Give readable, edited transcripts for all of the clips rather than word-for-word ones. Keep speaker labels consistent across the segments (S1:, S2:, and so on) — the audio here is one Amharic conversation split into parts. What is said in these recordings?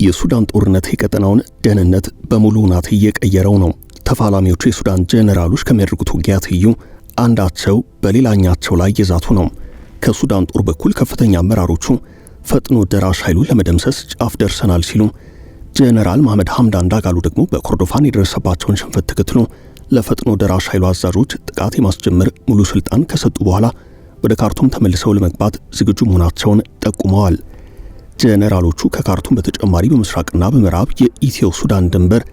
S1: የሱዳን ጦርነት የቀጠናውን ደህንነት በሙሉ ናት እየቀየረው ነው። ተፋላሚዎቹ የሱዳን ጄኔራሎች ከሚያደርጉት ውጊያ ትይዩ አንዳቸው በሌላኛቸው ላይ እየዛቱ ነው። ከሱዳን ጦር በኩል ከፍተኛ አመራሮቹ ፈጥኖ ደራሽ ኃይሉን ለመደምሰስ ጫፍ ደርሰናል ሲሉ፣ ጄኔራል መሐመድ ሐምዳን ዳጋሎ ደግሞ በኮርዶፋን የደረሰባቸውን ሽንፈት ተከትሎ ለፈጥኖ ደራሽ ኃይሉ አዛዦች ጥቃት የማስጀመር ሙሉ ስልጣን ከሰጡ በኋላ ወደ ካርቱም ተመልሰው ለመግባት ዝግጁ መሆናቸውን ጠቁመዋል። ጄኔራሎቹ ከካርቱም በተጨማሪ በምስራቅና በምዕራብ የኢትዮ ሱዳን ድንበር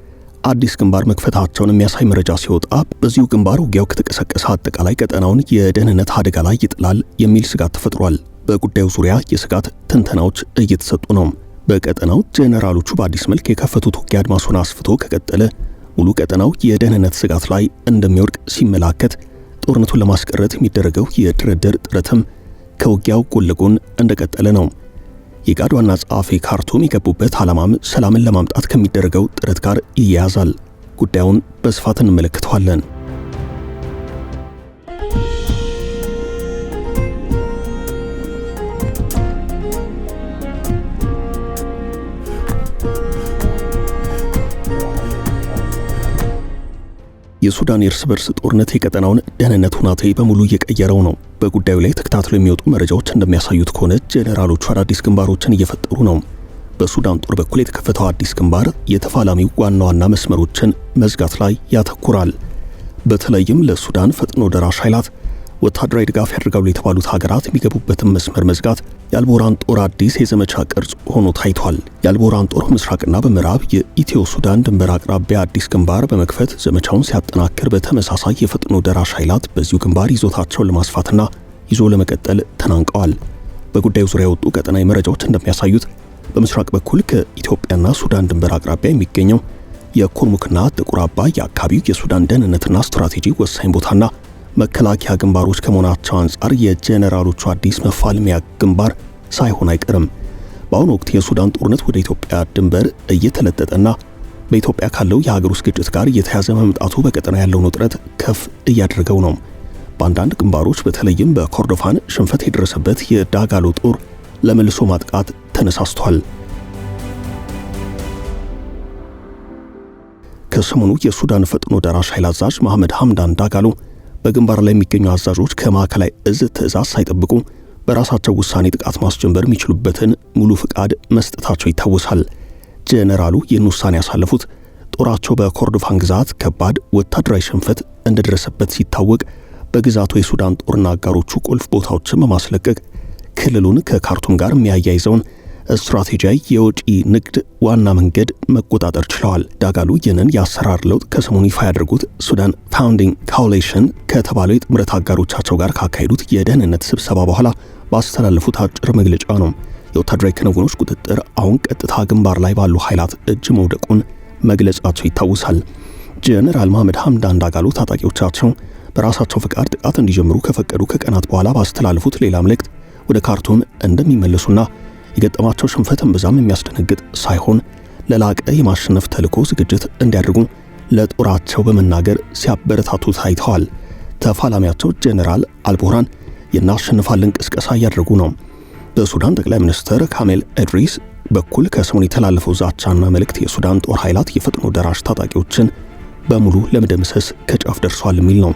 S1: አዲስ ግንባር መክፈታቸውን የሚያሳይ መረጃ ሲወጣ፣ በዚሁ ግንባር ውጊያው ከተቀሰቀሰ አጠቃላይ ቀጠናውን የደህንነት አደጋ ላይ ይጥላል የሚል ስጋት ተፈጥሯል። በጉዳዩ ዙሪያ የስጋት ትንተናዎች እየተሰጡ ነው። በቀጠናው ጄኔራሎቹ በአዲስ መልክ የከፈቱት ውጊያ አድማሱን አስፍቶ ከቀጠለ ሙሉ ቀጠናው የደህንነት ስጋት ላይ እንደሚወድቅ ሲመላከት፣ ጦርነቱን ለማስቀረት የሚደረገው የድርድር ጥረትም ከውጊያው ጎን ለጎን እንደቀጠለ ነው። የጋድ ዋና ጸሐፊ ካርቱም የገቡበት ዓላማም ሰላምን ለማምጣት ከሚደረገው ጥረት ጋር ይያያዛል። ጉዳዩን በስፋት እንመለከተዋለን። የሱዳን የእርስ በርስ ጦርነት የቀጠናውን ደህንነት ሁናቴ በሙሉ እየቀየረው ነው። በጉዳዩ ላይ ተከታትለው የሚወጡ መረጃዎች እንደሚያሳዩት ከሆነ ጄኔራሎቹ አዳዲስ ግንባሮችን እየፈጠሩ ነው። በሱዳን ጦር በኩል የተከፈተው አዲስ ግንባር የተፋላሚው ዋና ዋና መስመሮችን መዝጋት ላይ ያተኩራል። በተለይም ለሱዳን ፈጥኖ ደራሽ ኃይላት ወታደራዊ ድጋፍ ያደርጋሉ የተባሉት ሀገራት የሚገቡበትን መስመር መዝጋት የአልቦራን ጦር አዲስ የዘመቻ ቅርጽ ሆኖ ታይቷል። የአልቦራን ጦር ምስራቅና በምዕራብ የኢትዮ ሱዳን ድንበር አቅራቢያ አዲስ ግንባር በመክፈት ዘመቻውን ሲያጠናክር፣ በተመሳሳይ የፈጥኖ ደራሽ ኃይላት በዚሁ ግንባር ይዞታቸውን ለማስፋትና ይዞ ለመቀጠል ተናንቀዋል። በጉዳዩ ዙሪያ የወጡ ቀጠናዊ መረጃዎች እንደሚያሳዩት በምስራቅ በኩል ከኢትዮጵያና ሱዳን ድንበር አቅራቢያ የሚገኘው የኩርሙክና ጥቁር አባይ የአካባቢው የሱዳን ደህንነትና ስትራቴጂ ወሳኝ ቦታና መከላከያ ግንባሮች ከመሆናቸው አንጻር የጄኔራሎቹ አዲስ መፋለሚያ ግንባር ሳይሆን አይቀርም። በአሁኑ ወቅት የሱዳን ጦርነት ወደ ኢትዮጵያ ድንበር እየተለጠጠና በኢትዮጵያ ካለው የሀገር ውስጥ ግጭት ጋር እየተያዘ መምጣቱ በቀጠና ያለውን ውጥረት ከፍ እያደረገው ነው። በአንዳንድ ግንባሮች በተለይም በኮርዶፋን ሽንፈት የደረሰበት የዳጋሎ ጦር ለመልሶ ማጥቃት ተነሳስቷል። ከሰሞኑ የሱዳን ፈጥኖ ደራሽ ኃይል አዛዥ መሐመድ ሐምዳን ዳጋሎ በግንባር ላይ የሚገኙ አዛዦች ከማዕከላዊ እዝ ትዕዛዝ ሳይጠብቁ በራሳቸው ውሳኔ ጥቃት ማስጀመር የሚችሉበትን ሙሉ ፍቃድ መስጠታቸው ይታወሳል። ጄኔራሉ ይህን ውሳኔ ያሳለፉት ጦራቸው በኮርዶፋን ግዛት ከባድ ወታደራዊ ሽንፈት እንደደረሰበት ሲታወቅ፣ በግዛቱ የሱዳን ጦርና አጋሮቹ ቁልፍ ቦታዎችን በማስለቀቅ ክልሉን ከካርቱም ጋር የሚያያይዘውን ስትራቴጂያዊ የውጪ ንግድ ዋና መንገድ መቆጣጠር ችለዋል። ዳጋሎ ይህንን የአሰራር ለውጥ ከሰሞኑ ይፋ ያደርጉት ሱዳን ፋውንዲንግ ኮአሊሽን ከተባለው የጥምረት አጋሮቻቸው ጋር ካካሄዱት የደህንነት ስብሰባ በኋላ ባስተላለፉት አጭር መግለጫ ነው። የወታደራዊ ክንውኖች ቁጥጥር አሁን ቀጥታ ግንባር ላይ ባሉ ኃይላት እጅ መውደቁን መግለጻቸው ይታወሳል። ጄኔራል መሐመድ ሐምዳን ዳጋሎ ታጣቂዎቻቸው በራሳቸው ፍቃድ ጥቃት እንዲጀምሩ ከፈቀዱ ከቀናት በኋላ ባስተላለፉት ሌላ መልእክት ወደ ካርቱም እንደሚመለሱና የገጠማቸው ሽንፈት እምብዛም የሚያስደነግጥ ሳይሆን ለላቀ የማሸነፍ ተልዕኮ ዝግጅት እንዲያደርጉ ለጦራቸው በመናገር ሲያበረታቱ ታይተዋል። ተፋላሚያቸው ጄኔራል አልቡርሃን የናሸንፋለን ቅስቀሳ እያደረጉ ነው። በሱዳን ጠቅላይ ሚኒስትር ካሜል ኤድሪስ በኩል ከሰሞኑ የተላለፈው ዛቻና መልእክት የሱዳን ጦር ኃይላት የፈጥኖ ደራሽ ታጣቂዎችን በሙሉ ለመደምሰስ ከጫፍ ደርሷል የሚል ነው።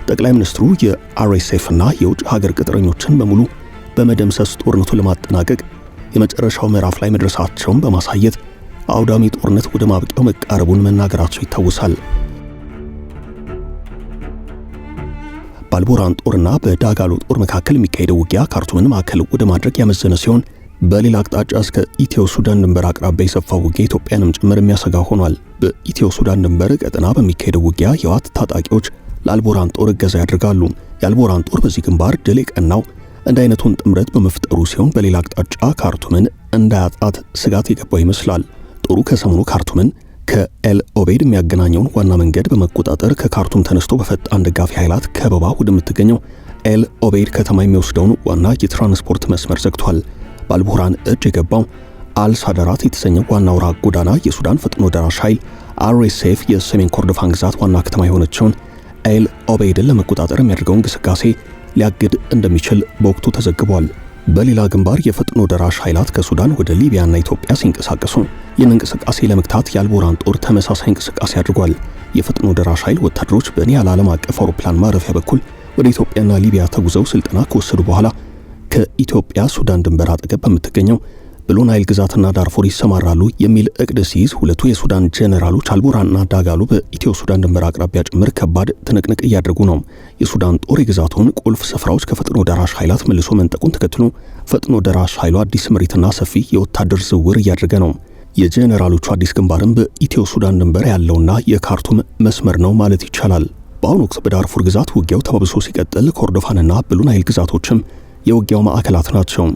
S1: ጠቅላይ ሚኒስትሩ የአርኤስኤፍ እና የውጭ ሀገር ቅጥረኞችን በሙሉ በመደምሰስ ጦርነቱን ለማጠናቀቅ የመጨረሻው ምዕራፍ ላይ መድረሳቸውን በማሳየት አውዳሚ ጦርነት ወደ ማብቂያው መቃረቡን መናገራቸው ይታወሳል። በአልቦራን ጦርና በዳጋሎ ጦር መካከል የሚካሄደው ውጊያ ካርቱምን ማዕከል ወደ ማድረግ ያመዘነ ሲሆን፣ በሌላ አቅጣጫ እስከ ኢትዮ ሱዳን ድንበር አቅራቢያ የሰፋው ውጊያ ኢትዮጵያንም ጭምር የሚያሰጋ ሆኗል። በኢትዮ ሱዳን ድንበር ቀጠና በሚካሄደው ውጊያ የዋት ታጣቂዎች ለአልቦራን ጦር እገዛ ያደርጋሉ። የአልቦራን ጦር በዚህ ግንባር ድል የቀናው እንደ አይነቱን ጥምረት በመፍጠሩ ሲሆን፣ በሌላ አቅጣጫ ካርቱምን እንዳያጣት ስጋት የገባው ይመስላል። ጦሩ ከሰሞኑ ካርቱምን ከኤል ኦቤድ የሚያገናኘውን ዋና መንገድ በመቆጣጠር ከካርቱም ተነስቶ በፈጣን ደጋፊ ኃይላት ከበባ ወደምትገኘው ኤል ኦቤድ ከተማ የሚወስደውን ዋና የትራንስፖርት መስመር ዘግቷል። በአልቡርሃን እጅ የገባው አልሳዳራት የተሰኘው ዋና አውራ ጎዳና የሱዳን ፈጥኖ ደራሽ ኃይል አርኤስኤፍ የሰሜን ኮርዶፋን ግዛት ዋና ከተማ የሆነችውን ኤል ኦቤድን ለመቆጣጠር የሚያደርገው እንቅስቃሴ ሊያግድ እንደሚችል በወቅቱ ተዘግቧል። በሌላ ግንባር የፈጥኖ ደራሽ ኃይላት ከሱዳን ወደ ሊቢያና ኢትዮጵያ ሲንቀሳቀሱ ይህን እንቅስቃሴ ለመግታት የአልቡርሃን ጦር ተመሳሳይ እንቅስቃሴ አድርጓል። የፈጥኖ ደራሽ ኃይል ወታደሮች በኒያላ ዓለም አቀፍ አውሮፕላን ማረፊያ በኩል ወደ ኢትዮጵያና ሊቢያ ተጉዘው ስልጠና ከወሰዱ በኋላ ከኢትዮጵያ ሱዳን ድንበር አጠገብ በምትገኘው ብሉ ናይል ግዛትና ዳርፎር ይሰማራሉ የሚል እቅድ ሲይዝ ሁለቱ የሱዳን ጄኔራሎች አልቡርሃንና ዳጋሎ በኢትዮ ሱዳን ድንበር አቅራቢያ ጭምር ከባድ ትንቅንቅ እያደረጉ ነው። የሱዳን ጦር የግዛቱን ቁልፍ ስፍራዎች ከፈጥኖ ደራሽ ኃይላት መልሶ መንጠቁን ተከትሎ ፈጥኖ ደራሽ ኃይሉ አዲስ ምሪትና ሰፊ የወታደር ዝውውር እያደረገ ነው። የጄኔራሎቹ አዲስ ግንባርም በኢትዮ ሱዳን ድንበር ያለውና የካርቱም መስመር ነው ማለት ይቻላል። በአሁኑ ወቅት በዳርፉር ግዛት ውጊያው ተባብሶ ሲቀጥል ኮርዶፋንና ብሉ ናይል ግዛቶችም የውጊያው ማዕከላት ናቸው።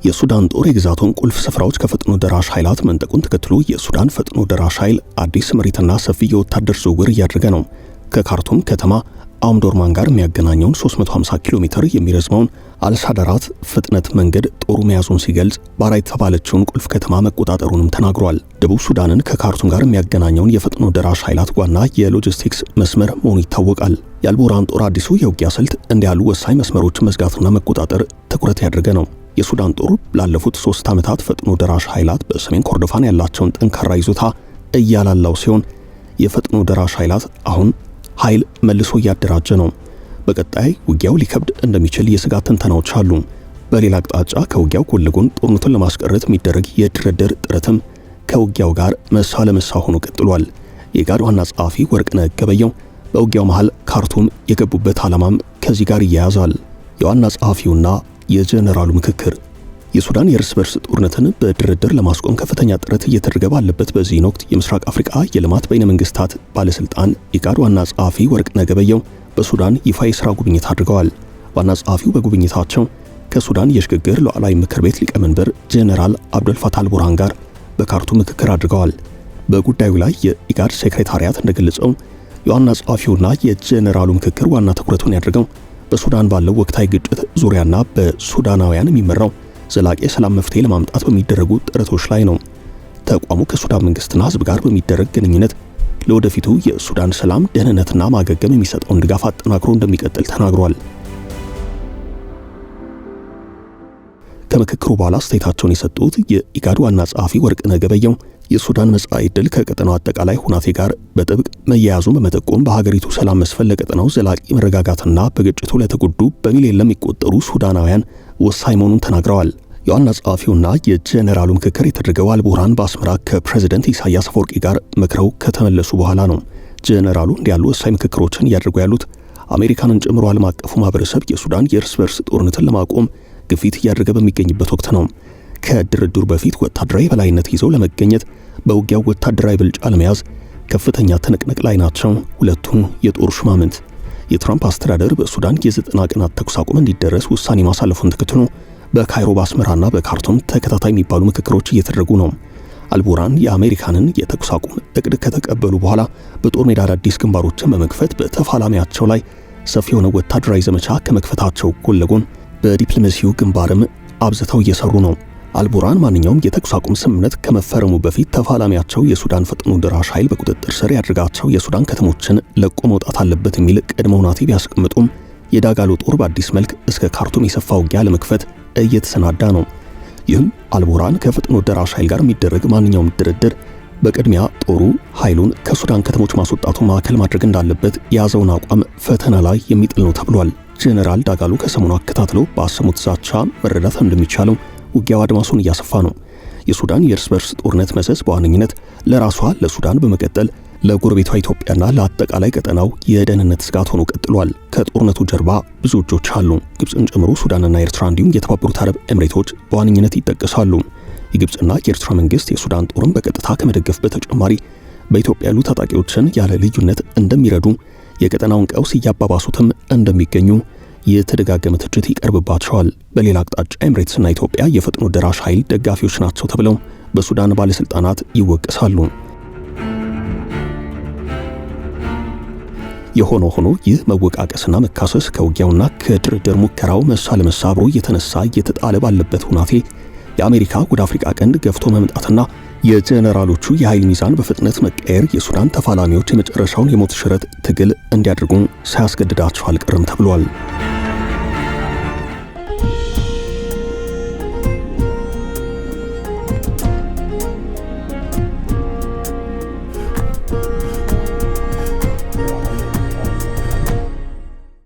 S1: የሱዳን ጦር የግዛቱን ቁልፍ ስፍራዎች ከፈጥኖ ደራሽ ኃይላት መንጠቁን ተከትሎ የሱዳን ፈጥኖ ደራሽ ኃይል አዲስ ምሪትና ሰፊ የወታደር ዝውውር እያደረገ ነው። ከካርቱም ከተማ አምዶርማን ጋር የሚያገናኘውን 350 ኪሎ ሜትር የሚረዝመውን አልሳዳራት ፍጥነት መንገድ ጦሩ መያዙን ሲገልጽ ባራ የተባለችውን ቁልፍ ከተማ መቆጣጠሩንም ተናግሯል። ደቡብ ሱዳንን ከካርቱም ጋር የሚያገናኘውን የፈጥኖ ደራሽ ኃይላት ዋና የሎጂስቲክስ መስመር መሆኑ ይታወቃል። የአልቡርሃን ጦር አዲሱ የውጊያ ስልት እንዲህ ያሉ ወሳኝ መስመሮችን መዝጋትና መቆጣጠር ትኩረት ያደረገ ነው። የሱዳን ጦር ላለፉት 3 ዓመታት ፈጥኖ ደራሽ ኃይላት በሰሜን ኮርዶፋን ያላቸውን ጠንካራ ይዞታ እያላላው ሲሆን የፈጥኖ ደራሽ ኃይላት አሁን ኃይል መልሶ እያደራጀ ነው። በቀጣይ ውጊያው ሊከብድ እንደሚችል የስጋት ትንተናዎች አሉ። በሌላ አቅጣጫ ከውጊያው ጎን ለጎን ጦርነቱን ለማስቀረት የሚደረግ የድርድር ጥረትም ከውጊያው ጋር መሳ ለመሳ ሆኖ ቀጥሏል። የኢጋድ ዋና ጸሐፊ ወርቅነህ ገበየሁ በውጊያው መሃል ካርቱም የገቡበት ዓላማም ከዚህ ጋር ይያያዛል። የዋና ጸሐፊውና የጄኔራሉ ምክክር የሱዳን የእርስ በርስ ጦርነትን በድርድር ለማስቆም ከፍተኛ ጥረት እየተደረገ ባለበት በዚህ ወቅት የምስራቅ አፍሪካ የልማት በይነ መንግስታት ባለስልጣን ኢጋድ ዋና ጸሐፊ ወርቅነህ ገበየሁ በሱዳን ይፋ የሥራ ጉብኝት አድርገዋል። ዋና ጸሐፊው በጉብኝታቸው ከሱዳን የሽግግር ሉዓላዊ ምክር ቤት ሊቀመንበር ጄኔራል አብዱልፈታህ አልቡርሃን ጋር በካርቱም ምክክር አድርገዋል። በጉዳዩ ላይ የኢጋድ ሴክሬታሪያት እንደገለጸው የዋና ጸሐፊውና የጄኔራሉ ምክክር ዋና ትኩረቱን ያደረገው በሱዳን ባለው ወቅታዊ ግጭት ዙሪያና በሱዳናውያን የሚመራው ዘላቂ ሰላም መፍትሄ ለማምጣት በሚደረጉ ጥረቶች ላይ ነው። ተቋሙ ከሱዳን መንግስትና ህዝብ ጋር በሚደረግ ግንኙነት ለወደፊቱ የሱዳን ሰላም፣ ደህንነትና ማገገም የሚሰጠውን ድጋፍ አጠናክሮ እንደሚቀጥል ተናግሯል። ከምክክሩ በኋላ አስተያየታቸውን የሰጡት የኢጋድ ዋና ጸሐፊ ወርቅነህ ገበየሁ የሱዳን መጻኢ ዕድል ከቀጠናው አጠቃላይ ሁናቴ ጋር በጥብቅ መያያዙን በመጠቆም በሀገሪቱ ሰላም መስፈን ለቀጠናው ዘላቂ መረጋጋትና በግጭቱ ለተጎዱ በሚሊዮን ለሚቆጠሩ ሱዳናውያን ወሳኝ መሆኑን ተናግረዋል። የዋና ጸሐፊውና የጄኔራሉ ምክክር የተደረገው አልቡርሃን በአስመራ ከፕሬዝዳንት ኢሳያስ አፈወርቂ ጋር መክረው ከተመለሱ በኋላ ነው። ጄኔራሉ እንዲያሉ ወሳኝ ምክክሮችን እያደረጉ ያሉት አሜሪካንን ጨምሮ ዓለም አቀፉ ማህበረሰብ የሱዳን የእርስ በርስ ጦርነትን ለማቆም ግፊት እያደረገ በሚገኝበት ወቅት ነው። ከድርድሩ በፊት ወታደራዊ የበላይነት ይዘው ለመገኘት በውጊያው ወታደራዊ ብልጫ ለመያዝ ከፍተኛ ትንቅንቅ ላይ ናቸው ሁለቱ የጦር ሹማምንት። የትራምፕ አስተዳደር በሱዳን የ90 ቀናት ተኩስ አቁም እንዲደረስ ውሳኔ ማሳለፉን ተከትሎ በካይሮ በአስመራና በካርቱም ተከታታይ የሚባሉ ምክክሮች እየተደረጉ ነው። አልቡርሃን የአሜሪካንን የተኩስ አቁም እቅድ ከተቀበሉ በኋላ በጦር ሜዳ አዳዲስ ግንባሮችን በመክፈት በተፋላሚያቸው ላይ ሰፊ የሆነ ወታደራዊ ዘመቻ ከመክፈታቸው ጎን ለጎን በዲፕሎማሲው ግንባርም አብዝተው እየሰሩ ነው። አልቡርሃን ማንኛውም የተኩስ አቁም ስምምነት ከመፈረሙ በፊት ተፋላሚያቸው የሱዳን ፈጥኖ ደራሽ ኃይል በቁጥጥር ስር ያደርጋቸው የሱዳን ከተሞችን ለቆ መውጣት አለበት የሚል ቅድመ ሁናቴ ቢያስቀምጡም የዳጋሎ ጦር በአዲስ መልክ እስከ ካርቱም የሰፋ ውጊያ ለመክፈት እየተሰናዳ ነው። ይህም አልቡርሃን ከፈጥኖ ደራሽ ኃይል ጋር የሚደረግ ማንኛውም ድርድር በቅድሚያ ጦሩ ኃይሉን ከሱዳን ከተሞች ማስወጣቱ ማዕከል ማድረግ እንዳለበት የያዘውን አቋም ፈተና ላይ የሚጥል ነው ተብሏል። ጄኔራል ዳጋሎ ከሰሞኑ አከታትለው ባሰሙት ዛቻ መረዳት እንደሚቻለው ውጊያው አድማሱን እያሰፋ ነው። የሱዳን የእርስ በርስ ጦርነት መዘዝ በዋነኝነት ለራሷ ለሱዳን በመቀጠል ለጎረቤቷ ኢትዮጵያና ለአጠቃላይ ቀጠናው የደህንነት ስጋት ሆኖ ቀጥሏል። ከጦርነቱ ጀርባ ብዙ እጆች አሉ። ግብፅን ጨምሮ ሱዳንና ኤርትራ እንዲሁም የተባበሩት አረብ ኤምሬቶች በዋነኝነት ይጠቀሳሉ። የግብፅና የኤርትራ መንግስት የሱዳን ጦርን በቀጥታ ከመደገፍ በተጨማሪ በኢትዮጵያ ያሉ ታጣቂዎችን ያለ ልዩነት እንደሚረዱ፣ የቀጠናውን ቀውስ እያባባሱትም እንደሚገኙ የተደጋገመ ትችት ይቀርብባቸዋል። በሌላ አቅጣጫ ኤምሬትስና ኢትዮጵያ የፈጥኖ ደራሽ ኃይል ደጋፊዎች ናቸው ተብለው በሱዳን ባለስልጣናት ይወቀሳሉ። የሆነ ሆኖ ይህ መወቃቀስና መካሰስ ከውጊያውና ከድርድር ሙከራው መሳ ለመሳ አብሮ እየተነሳ እየተጣለ ባለበት ሁናቴ የአሜሪካ ወደ አፍሪካ ቀንድ ገፍቶ መምጣትና የጀነራሎቹ የኃይል ሚዛን በፍጥነት መቀየር የሱዳን ተፋላሚዎች የመጨረሻውን የሞት ሽረት ትግል እንዲያደርጉ ሳያስገድዳቸው አልቀርም ተብሏል።